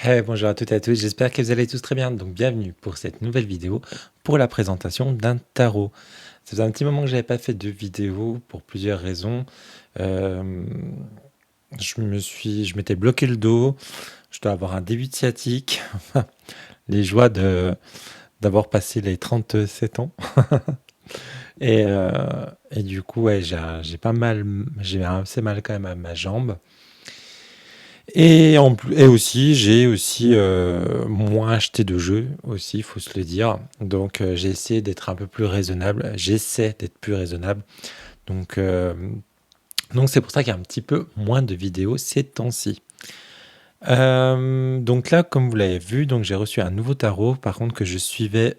Hey, bonjour à toutes et à tous, j'espère que vous allez tous très bien. Donc bienvenue pour cette nouvelle vidéo pour la présentation d'un tarot. Ça faisait un petit moment que j'avais pas fait de vidéo pour plusieurs raisons. Euh, je m'étais bloqué le dos, je dois avoir un début de sciatique, les joies d'avoir passé les 37 ans. Et du coup, ouais, j'ai pas mal, j'ai assez mal quand même à ma jambe. Et aussi, j'ai aussi moins acheté de jeux aussi, il faut se le dire. Donc j'ai essayé d'être un peu plus raisonnable. J'essaie d'être plus raisonnable. Donc euh, donc c'est pour ça qu'il y a un petit peu moins de vidéos ces temps-ci. Donc là, comme vous l'avez vu, donc j'ai reçu un nouveau tarot, par contre que je suivais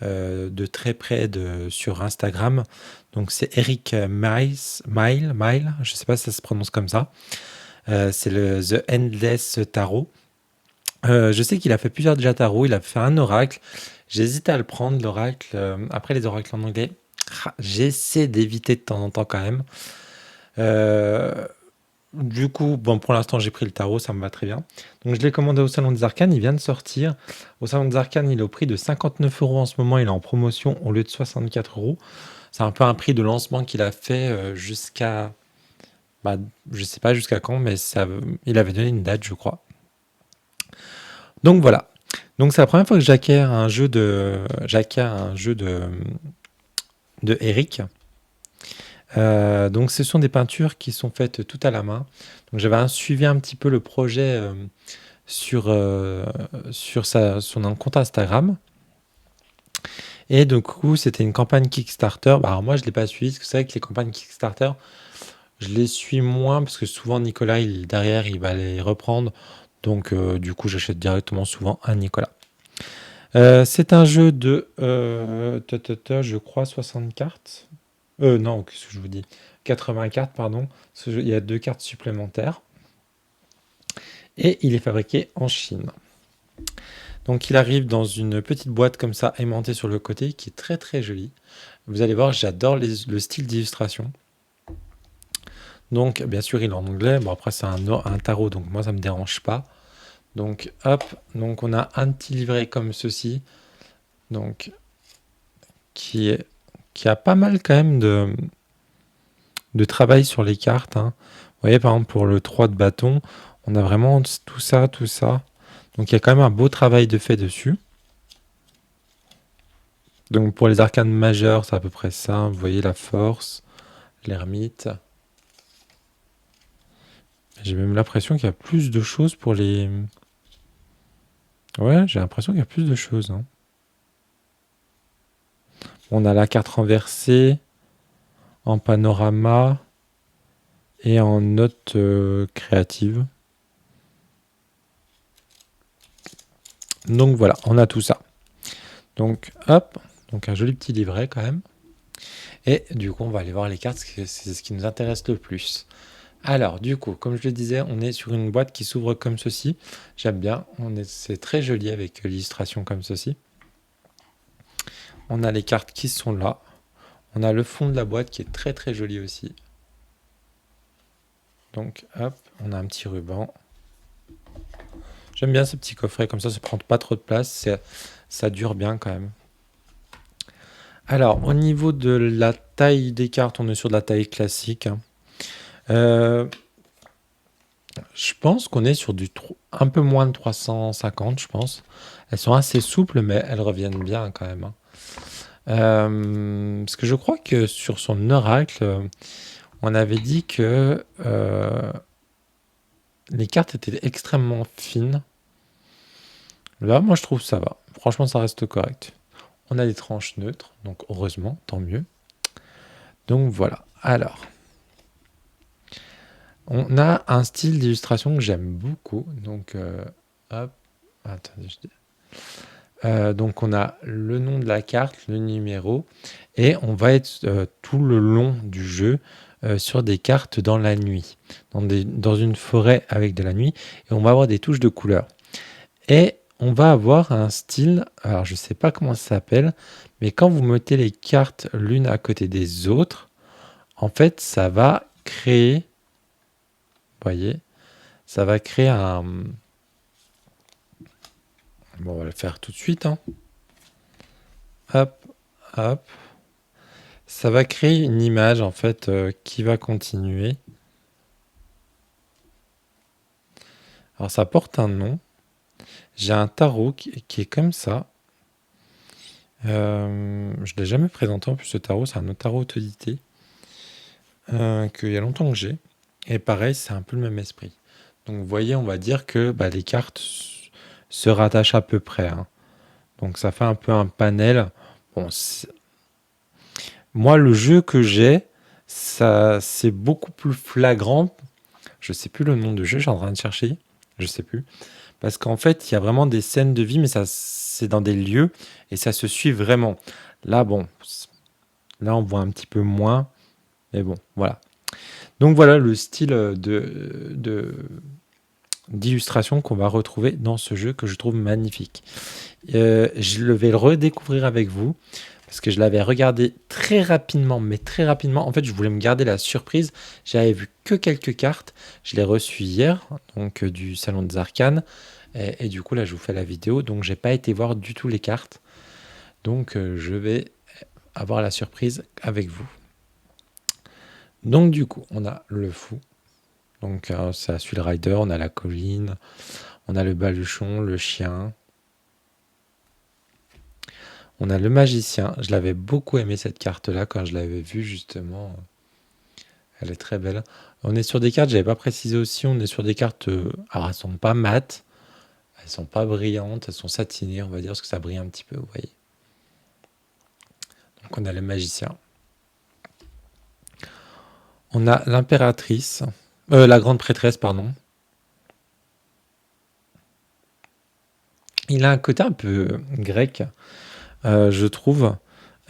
de très près sur Instagram. Donc c'est Eric Mile, je sais pas si ça se prononce comme ça. C'est le The Endless Tarot. Je sais qu'il a fait plusieurs déjà tarots, il a fait un oracle. J'hésite à le prendre, l'oracle. Après les oracles en anglais, j'essaie d'éviter de temps en temps quand même. Euh, du coup, bon, pour l'instant, j'ai pris le tarot, ça me va très bien. Donc, je l'ai commandé au Salon des Arcanes, il vient de sortir. Au Salon des Arcanes, il est au prix de 59 euros en ce moment, il est en promotion au lieu de 64 euros. C'est un peu un prix de lancement qu'il a fait jusqu'à. Bah, je sais pas jusqu'à quand, mais il avait donné une date, je crois. Donc voilà. Donc c'est la première fois que j'acquiers un jeu de Eric. Donc ce sont des peintures qui sont faites tout à la main. Donc j'avais suivi un petit peu le projet sur son compte Instagram. Et du coup, c'était une campagne Kickstarter. Bah, alors moi, je ne l'ai pas suivi, parce que c'est vrai que les campagnes Kickstarter, je les suis moins, parce que souvent Nicolas, derrière, il va les reprendre. Donc du coup, j'achète directement souvent à Nicolas. C'est un jeu de, je crois, 60 cartes. Non, qu'est-ce que je vous dis? 80 cartes, pardon. Il y a 2 cartes supplémentaires. Et il est fabriqué en Chine. Donc il arrive dans une petite boîte comme ça, aimantée sur le côté, qui est très très jolie. Vous allez voir, j'adore le style d'illustration. Donc bien sûr, il est en anglais. Bon, après, c'est un tarot, donc moi, ça me dérange pas. Donc hop, donc on a un petit livret comme ceci. Donc qui est qui a pas mal quand même de travail sur les cartes, hein. Vous voyez, par exemple, pour le 3 de bâton, on a vraiment tout ça, tout ça. Donc il y a quand même un beau travail de fait dessus. Donc pour les arcanes majeures, c'est à peu près ça. Vous voyez la force, l'ermite. J'ai même l'impression qu'il y a plus de choses pour les... Ouais, j'ai l'impression qu'il y a plus de choses, hein. On a la carte renversée, en panorama et en note créative. Donc voilà, on a tout ça. Donc hop, donc un joli petit livret quand même. Et du coup, on va aller voir les cartes, parce que c'est ce qui nous intéresse le plus. Alors, du coup, comme je le disais, on est sur une boîte qui s'ouvre comme ceci. J'aime bien, c'est très joli avec l'illustration comme ceci. On a les cartes qui sont là. On a le fond de la boîte qui est très très joli aussi. Donc, hop, on a un petit ruban. J'aime bien ce petit coffret, comme ça prend pas trop de place. Ça dure bien quand même. Alors, au niveau de la taille des cartes, on est sur de la taille classique, hein. Euh, je pense qu'on est sur un peu moins de 350, je pense. Elles sont assez souples, mais elles reviennent bien quand même, hein. Parce que je crois que sur son oracle, on avait dit que les cartes étaient extrêmement fines. Là, moi, je trouve ça va. Franchement, ça reste correct. On a des tranches neutres, donc heureusement, tant mieux. Donc voilà. Alors, on a un style d'illustration que j'aime beaucoup. Donc, hop. Attendez, donc on a le nom de la carte, le numéro, et on va être tout le long du jeu sur des cartes dans la nuit, dans une forêt avec de la nuit, et on va avoir des touches de couleurs. Et on va avoir un style, alors je ne sais pas comment ça s'appelle, mais quand vous mettez les cartes l'une à côté des autres, en fait ça va créer, vous voyez, ça va créer Bon, on va le faire tout de suite, hein. Hop, hop. Ça va créer une image, en fait, qui va continuer. Alors, ça porte un nom. J'ai un tarot qui est comme ça. Je ne l'ai jamais présenté en plus, ce tarot. C'est un autre tarot autorité qu'il y a longtemps que j'ai. Et pareil, c'est un peu le même esprit. Donc, vous voyez, on va dire que les cartes se rattachent à peu près, hein. Donc, ça fait un peu un panel. Bon, moi, le jeu que j'ai, ça, c'est beaucoup plus flagrant. Je sais plus le nom de jeu, je suis en train de chercher. Je sais plus. Parce qu'en fait, il y a vraiment des scènes de vie, mais ça, c'est dans des lieux et ça se suit vraiment. Là, bon, là, on voit un petit peu moins, mais bon, voilà. Donc voilà le style d'illustration qu'on va retrouver dans ce jeu que je trouve magnifique. Je vais le redécouvrir avec vous parce que je l'avais regardé très rapidement, mais très rapidement. En fait, je voulais me garder la surprise. J'avais vu que quelques cartes. Je l'ai reçu hier, donc du Salon des Arcanes. Et du coup, là, je vous fais la vidéo. Donc, j'ai pas été voir du tout les cartes. Donc, je vais avoir la surprise avec vous. Donc, du coup, on a le fou. Donc, ça suit le rider. On a la colline. On a le baluchon, le chien. On a le magicien. Je l'avais beaucoup aimé cette carte-là quand je l'avais vue, justement. Elle est très belle. On est sur des cartes, j'avais pas précisé aussi, on est sur des cartes. Alors, elles sont pas mates. Elles sont pas brillantes. Elles sont satinées, on va dire, parce que ça brille un petit peu, vous voyez. Donc, on a le magicien. On a l'impératrice, la grande prêtresse, pardon. Il a un côté un peu grec, je trouve.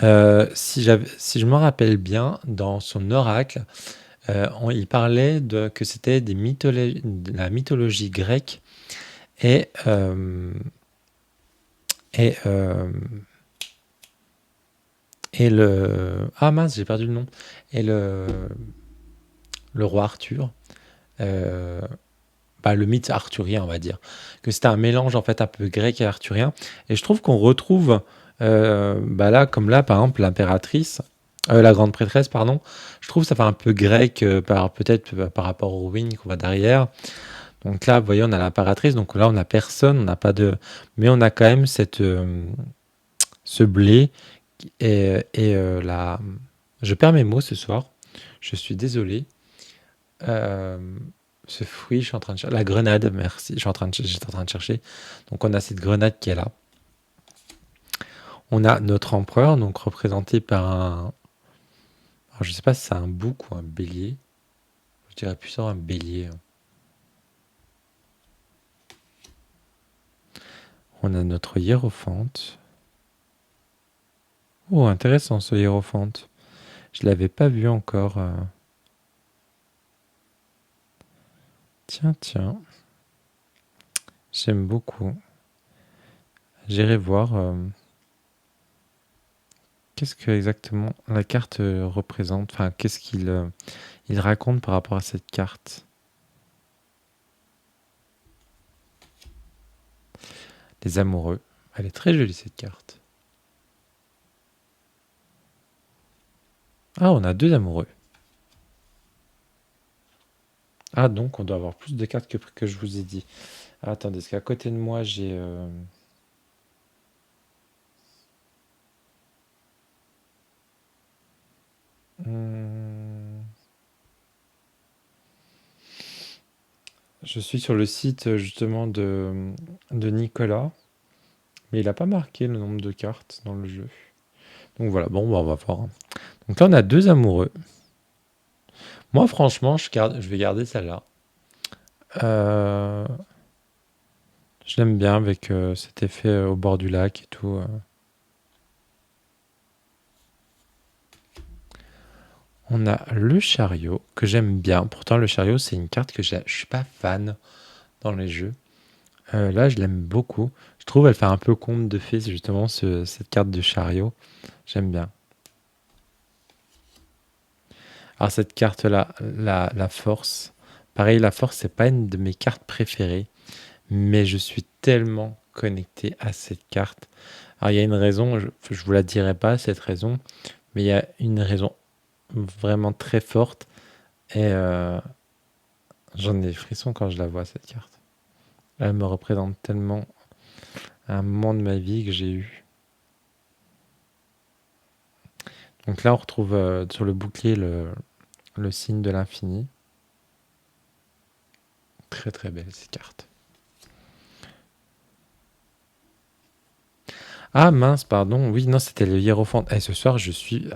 Si je me rappelle bien, dans son oracle, il parlait que c'était de la mythologie grecque et, euh, et, euh, et le... Ah mince, j'ai perdu le nom. Et le roi Arthur. euh, le mythe arthurien, on va dire. Que c'était un mélange en fait un peu grec et arthurien. Et je trouve qu'on retrouve là, comme là, par exemple, l'impératrice, la grande prêtresse, pardon. Je trouve que ça fait un peu grec peut-être par rapport aux ruines qu'on voit derrière. Donc là, vous voyez, on a l'impératrice. Donc là, on n'a personne, on n'a pas de, mais on a quand même ce blé et. Je perds mes mots ce soir. Je suis désolé. Euh, Ce fruit, je suis en train de chercher. La grenade, merci. J'étais en train de chercher. Donc, on a cette grenade qui est là. On a notre empereur, donc représenté par un. Alors, je sais pas si c'est un bouc ou un bélier. Je dirais plutôt un bélier. On a notre hiérophante. Oh, intéressant ce hiérophante. Je l'avais pas vu encore. Tiens, tiens. J'aime beaucoup. J'irai voir. Qu'est-ce que exactement la carte représente? Enfin, qu'est-ce il raconte par rapport à cette carte? Les amoureux. Elle est très jolie cette carte. Ah, on a deux amoureux. Ah, donc on doit avoir plus de cartes que je vous ai dit. Ah, attendez, parce qu'à côté de moi, j'ai... hmm, je suis sur le site justement de Nicolas, mais il n'a pas marqué le nombre de cartes dans le jeu. Donc voilà, bon, on va voir, hein. Donc là, on a deux amoureux. Moi, franchement, je vais garder celle-là. Euh, je l'aime bien avec cet effet au bord du lac et tout. On a le chariot que j'aime bien. Pourtant, le chariot, c'est une carte que je suis pas fan dans les jeux. Là, je l'aime beaucoup. Je trouve elle fait un peu conte de fées, justement, cette carte de chariot. J'aime bien. Alors, cette carte-là, la force. Pareil, la force, c'est pas une de mes cartes préférées. Mais je suis tellement connecté à cette carte. Alors, il y a une raison, je vous la dirai pas, cette raison, mais il y a une raison vraiment très forte et j'en ai des frissons quand je la vois, cette carte. Elle me représente tellement un moment de ma vie que j'ai eu. Donc là, on retrouve sur le bouclier le signe de l'infini. Très très belle ces cartes. Ah mince, pardon. Oui, non, c'était le hiérophante. Eh, ce soir, je suis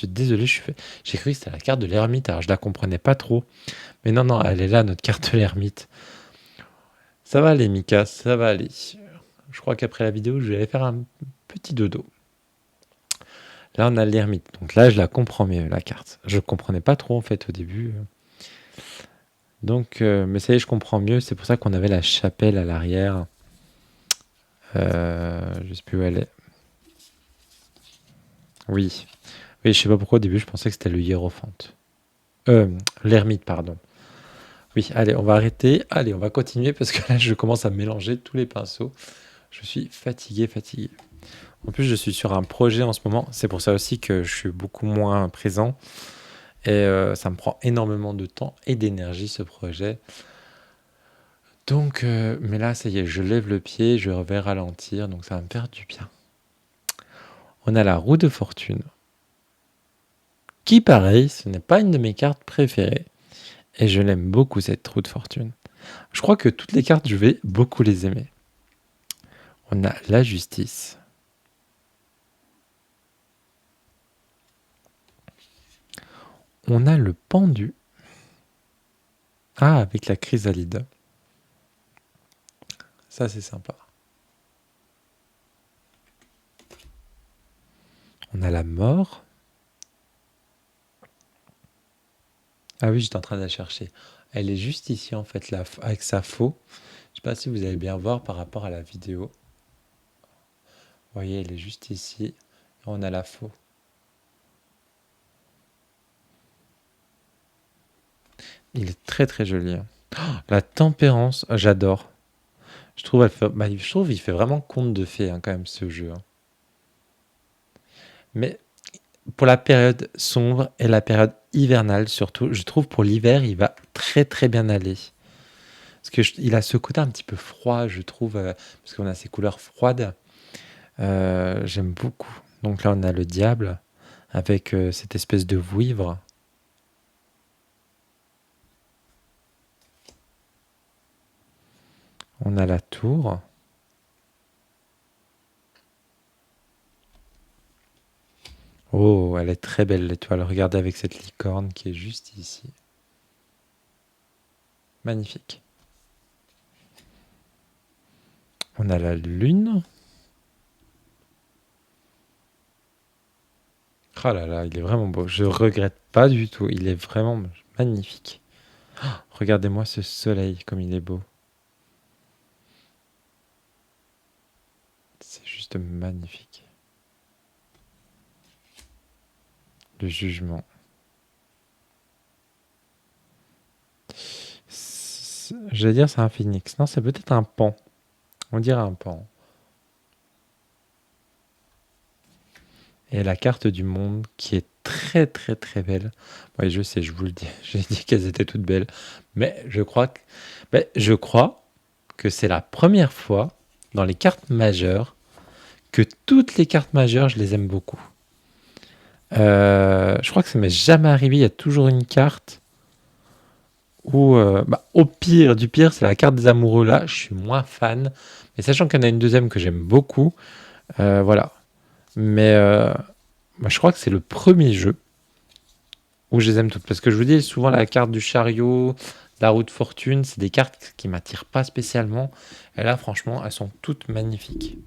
désolé. J'ai cru que c'était la carte de l'ermite. Alors, je la comprenais pas trop. Mais non, non, elle est là, notre carte de l'ermite. Ça va aller, Mika, ça va aller. Je crois qu'après la vidéo, je vais aller faire un petit dodo. Là, on a l'ermite. Donc là, je la comprends mieux, la carte. Je comprenais pas trop, en fait, au début. Donc, mais ça y est, je comprends mieux. C'est pour ça qu'on avait la chapelle à l'arrière. Je sais plus où elle est. Oui. Oui, je sais pas pourquoi au début, je pensais que c'était le hiérophante. L'ermite, pardon. Oui, allez, on va arrêter. Allez, on va continuer parce que là, je commence à mélanger tous les pinceaux. Je suis fatigué, fatigué. En plus, je suis sur un projet en ce moment. C'est pour ça aussi que je suis beaucoup moins présent. Et ça me prend énormément de temps et d'énergie, ce projet. Donc, mais là, ça y est, je lève le pied, je vais ralentir. Donc, ça va me faire du bien. On a la roue de fortune. Qui, pareil, ce n'est pas une de mes cartes préférées. Et je l'aime beaucoup, cette roue de fortune. Je crois que toutes les cartes, je vais beaucoup les aimer. On a la justice. On a le pendu. Ah, avec la chrysalide. Ça, c'est sympa. On a la mort. Ah oui, j'étais en train de la chercher. Elle est juste ici, en fait, là, avec sa faux. Je sais pas si vous allez bien voir par rapport à la vidéo. Vous voyez, elle est juste ici. Et on a la faux. Il est très très joli, hein. Oh, la tempérance, j'adore. Je trouve, je trouve il fait vraiment conte de fées, hein, quand même, ce jeu, hein. Mais pour la période sombre et la période hivernale surtout, je trouve pour l'hiver, il va très très bien aller. Parce que il a ce côté un petit peu froid, je trouve, parce qu'on a ces couleurs froides. J'aime beaucoup. Donc là, on a le diable avec cette espèce de vouivre. On a la tour. Oh, elle est très belle l'étoile. Regardez avec cette licorne qui est juste ici. Magnifique. On a la lune. Oh là là, il est vraiment beau. Je regrette pas du tout. Il est vraiment magnifique. Oh, regardez-moi ce soleil comme il est beau. C'est juste magnifique. Le jugement. J'allais dire c'est un phénix. Non, c'est peut-être un pan. On dirait un pan. Et la carte du monde qui est très très très belle. Oui, je sais, je vous le dis. J'ai dit qu'elles étaient toutes belles. Mais je crois que c'est la première fois dans les cartes majeures que toutes les cartes majeures, je les aime beaucoup. Je crois que ça m'est jamais arrivé. Il y a toujours une carte où, au pire du pire, c'est la carte des amoureux. Là, je suis moins fan. Mais sachant qu'il y en a une deuxième que j'aime beaucoup, voilà. Mais je crois que c'est le premier jeu où je les aime toutes. Parce que je vous dis, souvent la carte du chariot, la roue de fortune, c'est des cartes qui m'attirent pas spécialement. Et là, franchement, elles sont toutes magnifiques.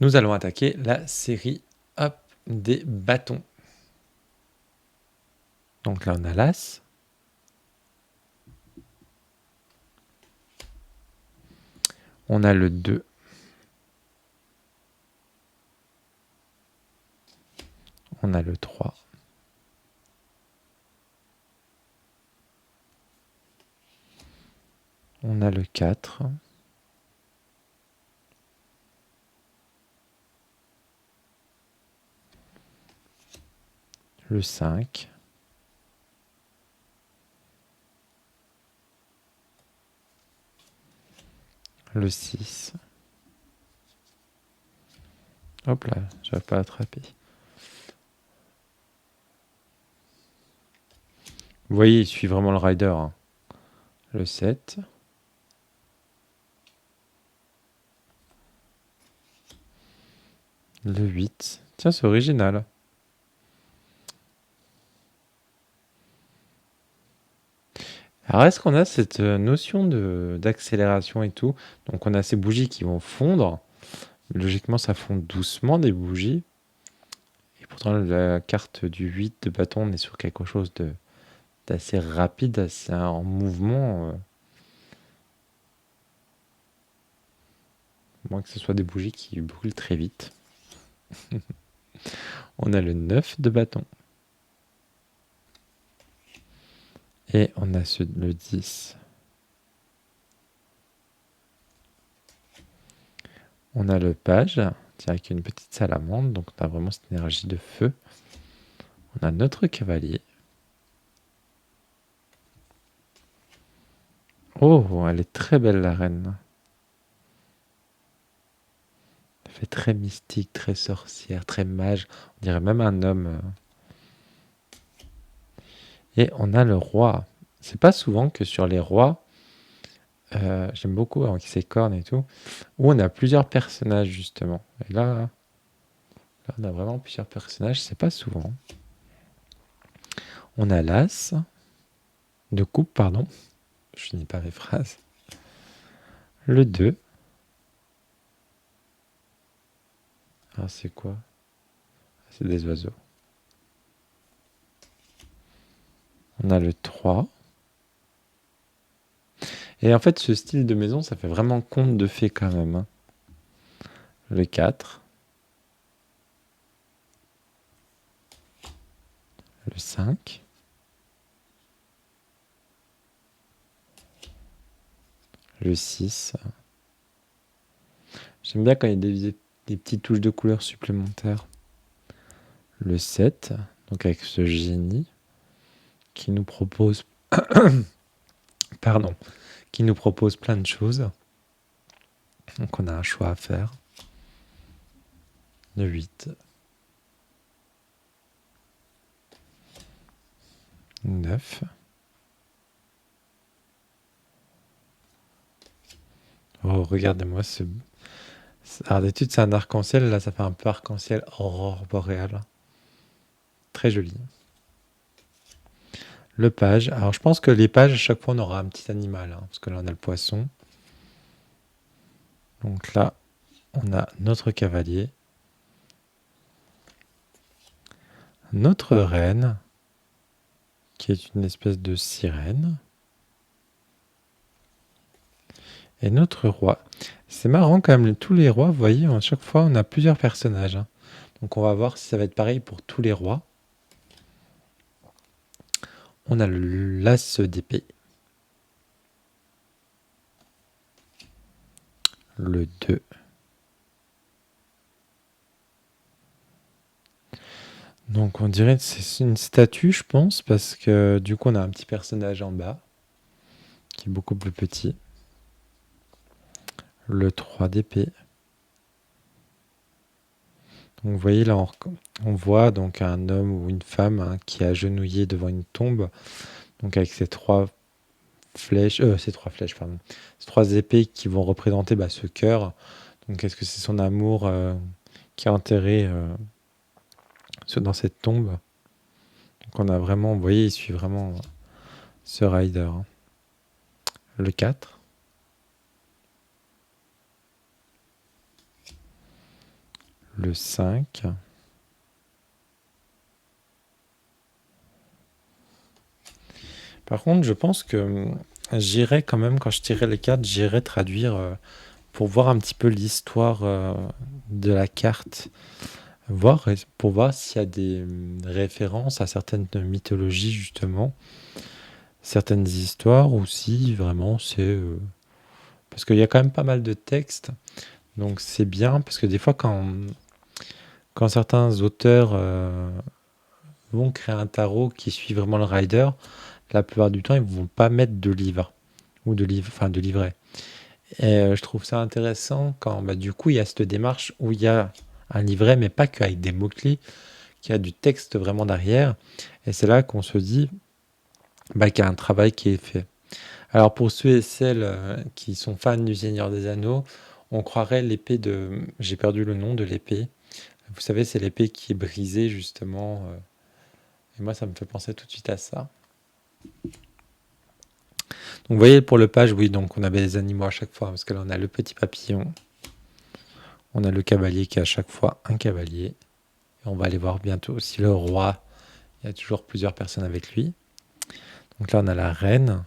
Nous allons attaquer la série hop, des bâtons. Donc là, on a l'As. On a le 2. On a le 3. On a le 4. le 5, le 6. Hop là, j'arrive pas à attraper. Vous voyez, il suit vraiment le rider, hein. Le 7, le 8. Tiens, c'est original. Alors, est-ce qu'on a cette notion d'accélération et tout? Donc, on a ces bougies qui vont fondre. Logiquement, ça fond doucement des bougies. Et pourtant, la carte du 8 de bâton, on est sur quelque chose d'assez rapide, assez en mouvement. Moins que ce soit des bougies qui brûlent très vite. On a le 9 de bâton. Et on a le 10. On a le page, avec une petite salamandre, donc on a vraiment cette énergie de feu. On a notre cavalier. Oh, elle est très belle la reine. Elle fait très mystique, très sorcière, très mage. On dirait même un homme. Et on a le roi. C'est pas souvent que sur les rois, j'aime beaucoup avec ses cornes et tout, où on a plusieurs personnages justement. Et là, on a vraiment plusieurs personnages, c'est pas souvent. On a l'as de coupe, pardon. Je finis pas mes phrases. Le 2. Ah, c'est quoi? C'est des oiseaux. On a le 3. Et en fait, ce style de maison, ça fait vraiment conte de fées quand même, hein. Le 4. Le 5. Le 6. J'aime bien quand il y a des petites touches de couleurs supplémentaires. Le 7, donc avec ce génie qui nous propose pardon, qui nous propose plein de choses. Donc on a un choix à faire. Le 8. 9. Oh, regardez-moi ce... Alors d'habitude c'est un arc-en-ciel, là ça fait un peu arc-en-ciel aurore boréale. Très joli. Le page. Alors je pense que les pages, à chaque fois on aura un petit animal, hein, parce que là on a le poisson. Donc là, on a notre cavalier. Notre reine, qui est une espèce de sirène. Et notre roi. C'est marrant quand même, tous les rois, vous voyez, à chaque fois on a plusieurs personnages, hein. Donc on va voir si ça va être pareil pour tous les rois. On a l'as d'épée. Le 2. Donc on dirait que c'est une statue, je pense, parce que du coup on a un petit personnage en bas, qui est beaucoup plus petit. Le 3 d'épée. Donc vous voyez là, on voit donc un homme ou une femme, hein, qui est agenouillé devant une tombe, donc avec ces trois flèches, pardon, ces trois épées qui vont représenter ce cœur. Donc est-ce que c'est son amour qui est enterré dans cette tombe? Donc on a vraiment, vous voyez, il suit vraiment ce rider, hein. Le 4. Le 5. Par contre, je pense que j'irai quand même, quand je tirerai les cartes, j'irai traduire pour voir un petit peu l'histoire de la carte. Pour voir s'il y a des références à certaines mythologies, justement, certaines histoires, ou si vraiment c'est... parce qu'il y a quand même pas mal de textes, donc c'est bien, parce que des fois, quand certains auteurs vont créer un tarot qui suit vraiment le rider, la plupart du temps, ils ne vont pas mettre de livre ou enfin de livret. Et je trouve ça intéressant quand bah, du coup il y a cette démarche où il y a un livret, mais pas qu'avec des mots-clés, qu'il y a du texte vraiment derrière. Et c'est là qu'on se dit bah, qu'il y a un travail qui est fait. Alors pour ceux et celles qui sont fans du Seigneur des Anneaux, on croirait l'épée de... J'ai perdu le nom de l'épée. Vous savez, c'est l'épée qui est brisée justement. Et moi, ça me fait penser tout de suite à ça. Donc vous voyez pour le page, oui, donc on avait des animaux à chaque fois, parce que là on a le petit papillon, on a le cavalier qui est à chaque fois un cavalier, et on va aller voir bientôt aussi le roi, il y a toujours plusieurs personnes avec lui. Donc là on a la reine,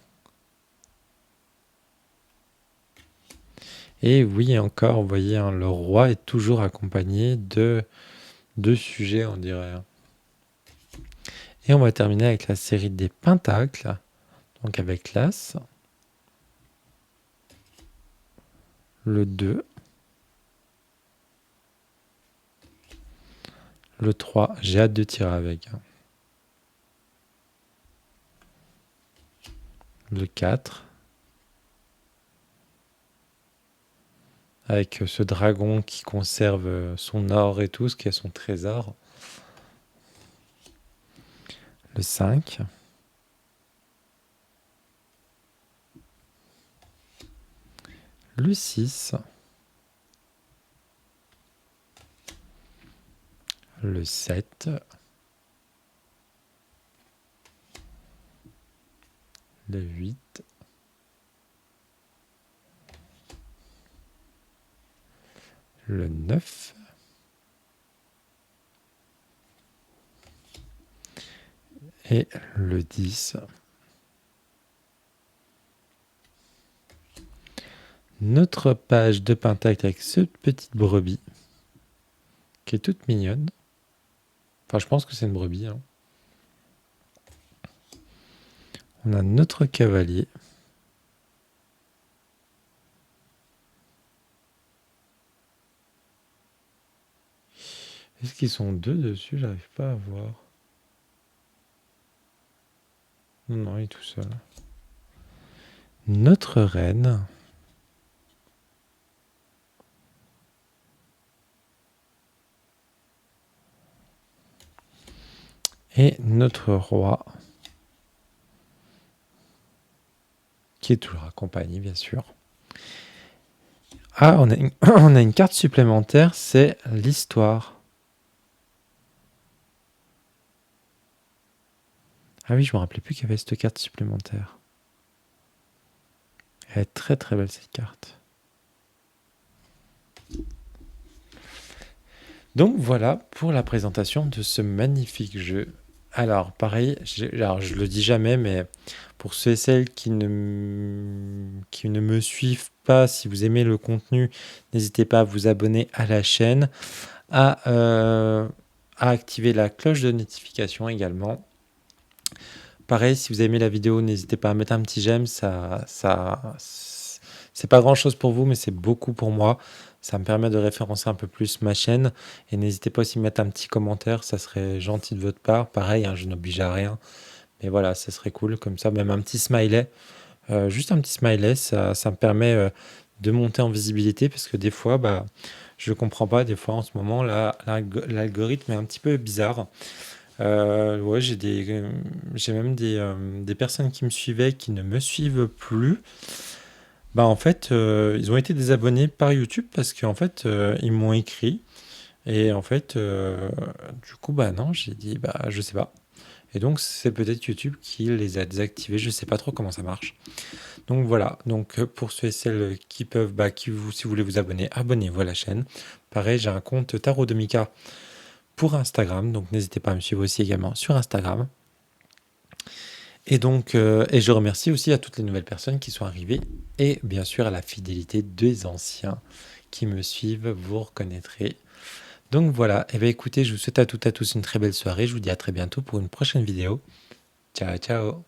et oui encore, vous voyez, hein, le roi est toujours accompagné de deux sujets, on dirait. Et on va terminer avec la série des pentacles, donc avec l'as, le 2, le 3, j'ai hâte de tirer avec, le 4, avec ce dragon qui conserve son or et tout, ce qui est son trésor, le 5, le 6, le 7, le 8, le 9, et le 10. Notre page de pentacle avec cette petite brebis qui est toute mignonne. Enfin, je pense que c'est une brebis, hein. On a notre cavalier. Est-ce qu'ils sont deux dessus? J'arrive pas à voir. Non, il est tout seul. Notre reine. Et notre roi. Qui est toujours accompagné, bien sûr. Ah, on a une carte supplémentaire, c'est l'histoire. Ah oui, je me rappelais plus qu'il y avait cette carte supplémentaire. Elle est très très belle cette carte. Donc voilà pour la présentation de ce magnifique jeu. Alors pareil, je le dis jamais, mais pour ceux et celles qui ne me suivent pas, si vous aimez le contenu, n'hésitez pas à vous abonner à la chaîne, à activer la cloche de notification également. Pareil, si vous avez aimé la vidéo, n'hésitez pas à mettre un petit j'aime. C'est pas grand chose pour vous, mais c'est beaucoup pour moi. Ça me permet de référencer un peu plus ma chaîne. Et n'hésitez pas aussi à mettre un petit commentaire, ça serait gentil de votre part. Pareil, hein, je n'oblige à rien. Mais voilà, ça serait cool. Comme ça, même un petit smiley. Juste un petit smiley, ça me permet de monter en visibilité. Parce que des fois, bah, je comprends pas. Des fois, en ce moment, l'algorithme est un petit peu bizarre. Ouais, j'ai même des personnes qui me suivaient qui ne me suivent plus. Bah en fait, ils ont été désabonnés par YouTube parce qu'en fait, ils m'ont écrit et en fait, du coup, bah non, j'ai dit, bah je sais pas. Et donc c'est peut-être YouTube qui les a désactivés, je sais pas trop comment ça marche. Donc voilà, donc pour ceux et celles qui peuvent, bah si vous voulez vous abonner, abonnez-vous à la chaîne. Pareil, j'ai un compte Tarot de Mika pour Instagram, donc n'hésitez pas à me suivre aussi également sur Instagram. Et donc, et je remercie aussi à toutes les nouvelles personnes qui sont arrivées et bien sûr à la fidélité des anciens qui me suivent, vous reconnaîtrez. Donc voilà, et bien écoutez, je vous souhaite à toutes et à tous une très belle soirée, je vous dis à très bientôt pour une prochaine vidéo. Ciao, ciao!